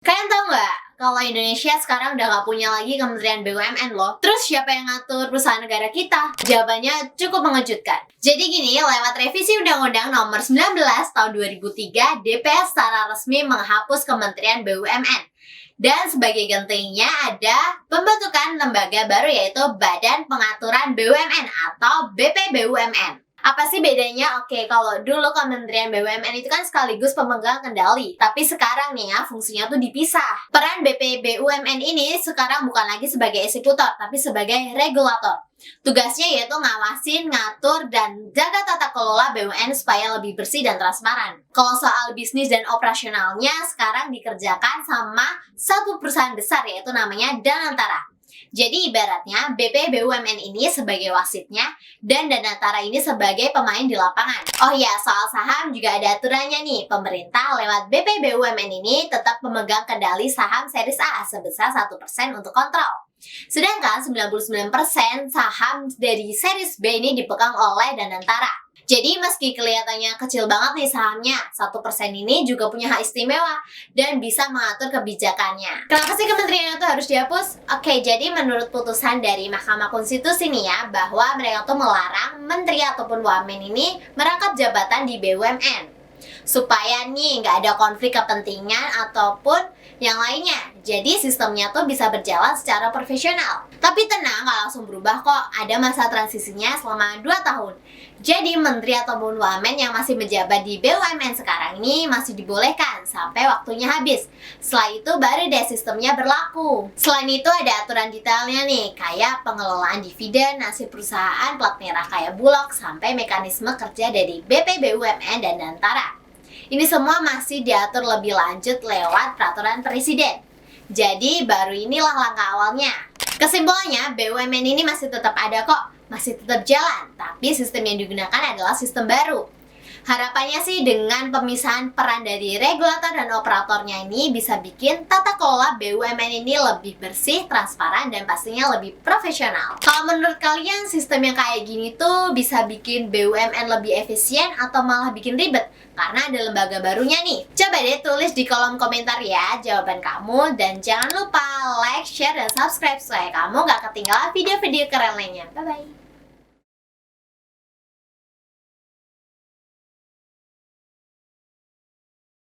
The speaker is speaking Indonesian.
Kalian tahu nggak, kalau Indonesia sekarang udah nggak punya lagi Kementerian BUMN loh. Terus siapa yang ngatur perusahaan negara kita? Jawabannya cukup mengejutkan. Jadi gini, lewat revisi Undang-Undang Nomor 19 Tahun 2003, DPR secara resmi menghapus Kementerian BUMN. Dan sebagai gantinya ada pembentukan lembaga baru, yaitu Badan Pengaturan BUMN atau BPBUMN. Apa sih bedanya? Oke, kalau dulu Kementerian BUMN itu kan sekaligus pemegang kendali, tapi sekarang nih ya, fungsinya tuh dipisah. Peran BPBUMN ini sekarang bukan lagi sebagai eksekutor, tapi sebagai regulator. Tugasnya yaitu ngawasin, ngatur, dan jaga tata kelola BUMN supaya lebih bersih dan transparan. Kalau soal bisnis dan operasionalnya sekarang dikerjakan sama satu perusahaan besar, yaitu namanya Danantara. Jadi ibaratnya BPBUMN ini sebagai wasitnya dan Danantara ini sebagai pemain di lapangan. Oh ya, soal saham juga ada aturannya nih. Pemerintah lewat BPBUMN ini tetap memegang kendali saham series A sebesar 1% untuk kontrol. Sedangkan 99% saham dari series B ini dipegang oleh Danantara. Jadi meski kelihatannya kecil banget nih sahamnya, 1% ini juga punya hak istimewa dan bisa mengatur kebijakannya. Kenapa sih kementerian itu harus dihapus? Oke, jadi menurut putusan dari Mahkamah Konstitusi nih ya, bahwa mereka tuh melarang menteri ataupun wamen ini merangkap jabatan di BUMN. Supaya nih nggak ada konflik kepentingan ataupun yang lainnya. Jadi sistemnya tuh bisa berjalan secara profesional. Tapi tenang, nggak langsung berubah kok. Ada masa transisinya selama 2 tahun. Jadi menteri ataupun wamen yang masih menjabat di BUMN sekarang ini masih dibolehkan sampai waktunya habis. Setelah itu baru deh sistemnya berlaku. Selain itu ada aturan detailnya nih, kayak pengelolaan dividen, nasib perusahaan plat merah kayak Bulog, sampai mekanisme kerja dari BPBUMN dan Danantara. Ini semua masih diatur lebih lanjut lewat peraturan presiden. Jadi baru inilah langkah awalnya. Kesimpulannya, BUMN ini masih tetap ada kok, masih tetap jalan, tapi sistem yang digunakan adalah sistem baru. Harapannya sih dengan pemisahan peran dari regulator dan operatornya ini bisa bikin tata kelola BUMN ini lebih bersih, transparan, dan pastinya lebih profesional. Kalau menurut kalian sistem yang kayak gini tuh bisa bikin BUMN lebih efisien atau malah bikin ribet? Karena ada lembaga barunya nih. Coba deh tulis di kolom komentar ya jawaban kamu, dan jangan lupa like, share, dan subscribe supaya kamu gak ketinggalan video-video keren lainnya. Bye-bye!